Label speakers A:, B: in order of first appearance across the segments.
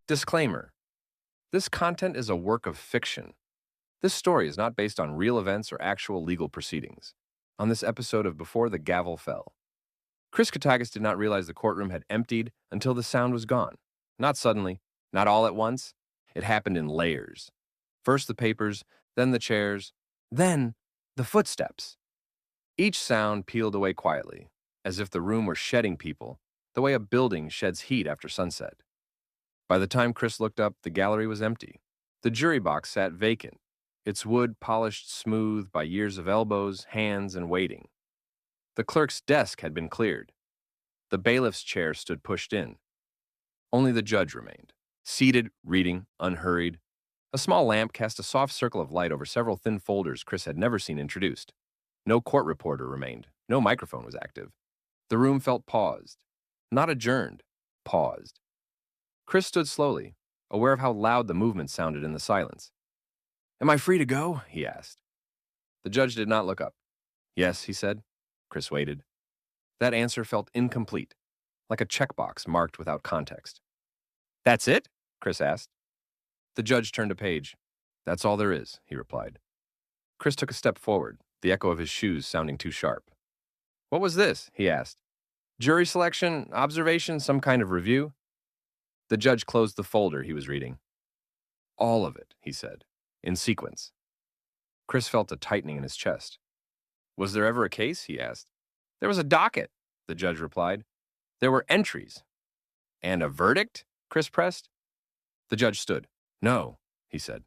A: Disclaimer. This content is a work of fiction. This story is not based on real events or actual legal proceedings. On this episode of Before the Gavel Fell, Chris Katagis did not realize the courtroom had emptied until the sound was gone. Not suddenly, not all at once. It happened in layers. First the papers, then the chairs, then the footsteps. Each sound peeled away quietly, as if the room were shedding people, the way a building sheds heat after sunset. By the time Chris looked up, the gallery was empty. The jury box sat vacant, its wood polished smooth by years of elbows, hands, and waiting. The clerk's desk had been cleared. The bailiff's chair stood pushed in. Only the judge remained, seated, reading, unhurried. A small lamp cast a soft circle of light over several thin folders Chris had never seen introduced. No court reporter remained. No microphone was active. The room felt paused. Not adjourned, paused. Chris stood slowly, aware of how loud the movement sounded in the silence. "Am I free to go?" he asked. The judge did not look up. "Yes," he said. Chris waited. That answer felt incomplete, like a checkbox marked without context. "That's it?" Chris asked. The judge turned a page. "That's all there is," he replied. Chris took a step forward, the echo of his shoes sounding too sharp. "What was this?" he asked. "Jury selection, observation, some kind of review?" The judge closed the folder he was reading. "All of it," he said, in sequence. Chris felt a tightening in his chest. "Was there ever a case?" he asked. "There was a docket," the judge replied. "There were entries." "And a verdict?" Chris pressed. The judge stood. "No," he said.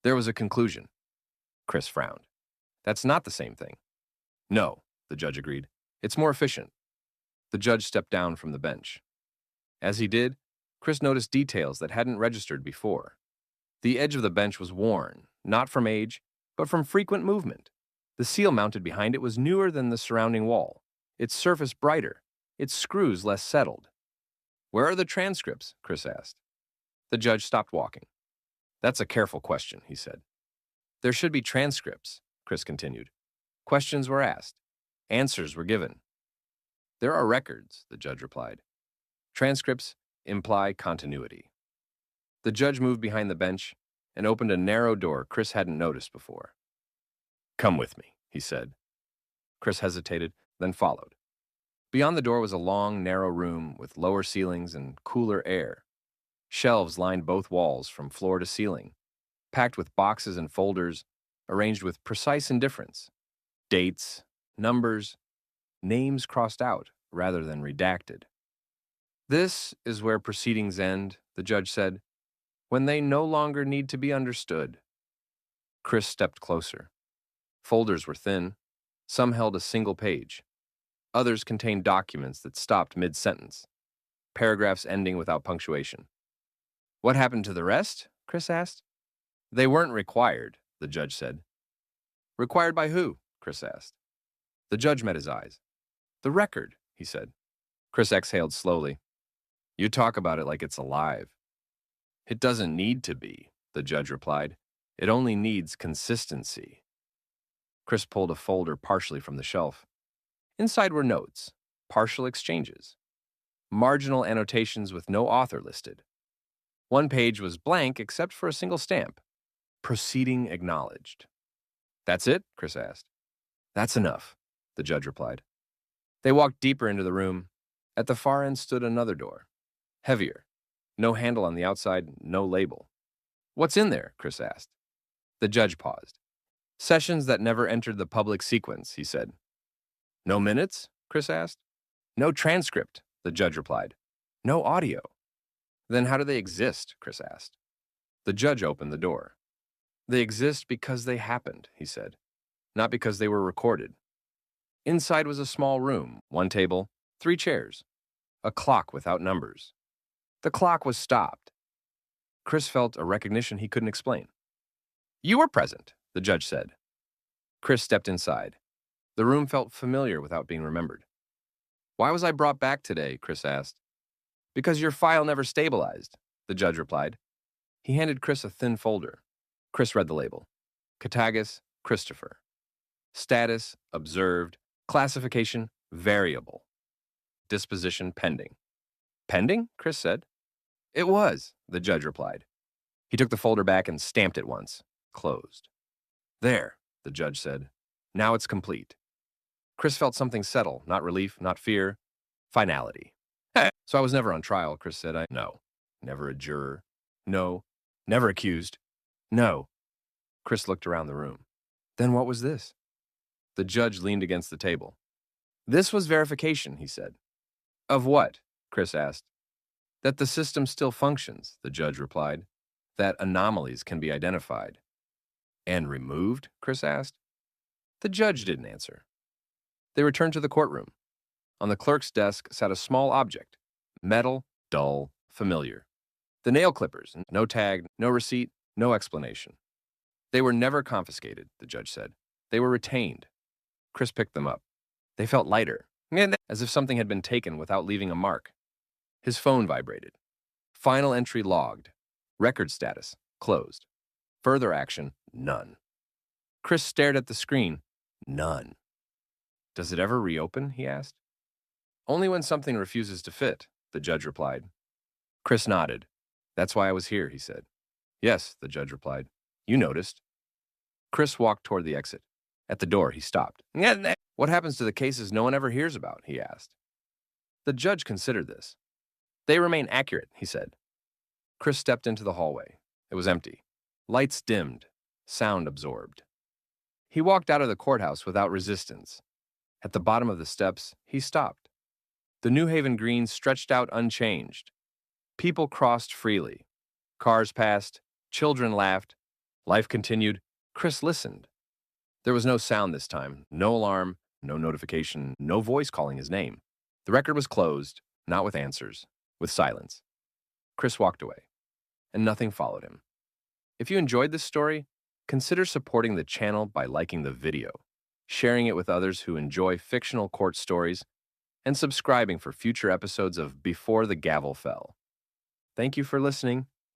A: "There was a conclusion." Chris frowned. "That's not the same thing." "No," the judge agreed. "It's more efficient." The judge stepped down from the bench. As he did, Chris noticed details that hadn't registered before. The edge of the bench was worn, not from age, but from frequent movement. The seal mounted behind it was newer than the surrounding wall, its surface brighter, its screws less settled. "Where are the transcripts?" Chris asked. The judge stopped walking. "That's a careful question," he said. "There should be transcripts," Chris continued. "Questions were asked. Answers were given." "There are records," the judge replied. "Transcripts imply continuity." The judge moved behind the bench and opened a narrow door Chris hadn't noticed before. "Come with me," he said. Chris hesitated, then followed. Beyond the door was a long, narrow room with lower ceilings and cooler air. Shelves lined both walls from floor to ceiling, packed with boxes and folders, arranged with precise indifference. Dates, numbers, names crossed out rather than redacted. "This is where proceedings end," the judge said, "when they no longer need to be understood." Chris stepped closer. Folders were thin. Some held a single page. Others contained documents that stopped mid-sentence, paragraphs ending without punctuation. "What happened to the rest?" Chris asked. "They weren't required," the judge said. "Required by who?" Chris asked. The judge met his eyes. "The record," he said. Chris exhaled slowly. "You talk about it like it's alive." "It doesn't need to be," the judge replied. "It only needs consistency." Chris pulled a folder partially from the shelf. Inside were notes, partial exchanges, marginal annotations with no author listed. One page was blank except for a single stamp. "Proceeding acknowledged." "That's it?" Chris asked. "That's enough," the judge replied. They walked deeper into the room. At the far end stood another door. Heavier. No handle on the outside, no label. "What's in there?" Chris asked. The judge paused. "Sessions that never entered the public sequence," he said. "No minutes?" Chris asked. "No transcript," the judge replied. "No audio." "Then how do they exist?" Chris asked. The judge opened the door. "They exist because they happened," he said, "not because they were recorded." Inside was a small room, one table, 3 chairs, a clock without numbers. The clock was stopped. Chris felt a recognition he couldn't explain. "You were present," the judge said. Chris stepped inside. The room felt familiar without being remembered. "Why was I brought back today?" Chris asked. "Because your file never stabilized," the judge replied. He handed Chris a thin folder. Chris read the label. Katagis, Christopher. Status, observed. Classification, variable. Disposition, pending. "Pending?" Chris said. It was, the judge replied. He took the folder back and stamped it once. Closed. There, the judge said. Now it's complete. Chris felt something settle, not relief, not fear, finality. So I was never on trial, Chris said. No. Never a juror. No. Never accused. No. Chris looked around the room. Then what was this? The judge leaned against the table. This was verification, he said. Of what? Chris asked. That the system still functions, the judge replied. That anomalies can be identified. And removed? Chris asked. The judge didn't answer. They returned to the courtroom. On the clerk's desk sat a small object. Metal, dull, familiar. The nail clippers, no tag, no receipt, no explanation. They were never confiscated, the judge said. They were retained. Chris picked them up. They felt lighter, as if something had been taken without leaving a mark. His phone vibrated. Final entry logged. Record status, closed. Further action, none. Chris stared at the screen. None. Does it ever reopen? He asked. Only when something refuses to fit, the judge replied. Chris nodded. That's why I was here, he said. Yes, the judge replied. You noticed. Chris walked toward the exit. At the door, he stopped. What happens to the cases no one ever hears about? He asked. The judge considered this. They remain accurate, he said. Chris stepped into the hallway. It was empty. Lights dimmed. Sound absorbed. He walked out of the courthouse without resistance. At the bottom of the steps, he stopped. The New Haven Green stretched out unchanged. People crossed freely. Cars passed. Children laughed. Life continued. Chris listened. There was no sound this time, no alarm, no notification, no voice calling his name. The record was closed, not with answers, with silence. Chris walked away, and nothing followed him. If you enjoyed this story, consider supporting the channel by liking the video, sharing it with others who enjoy fictional court stories, and subscribing for future episodes of Before the Gavel Fell. Thank you for listening.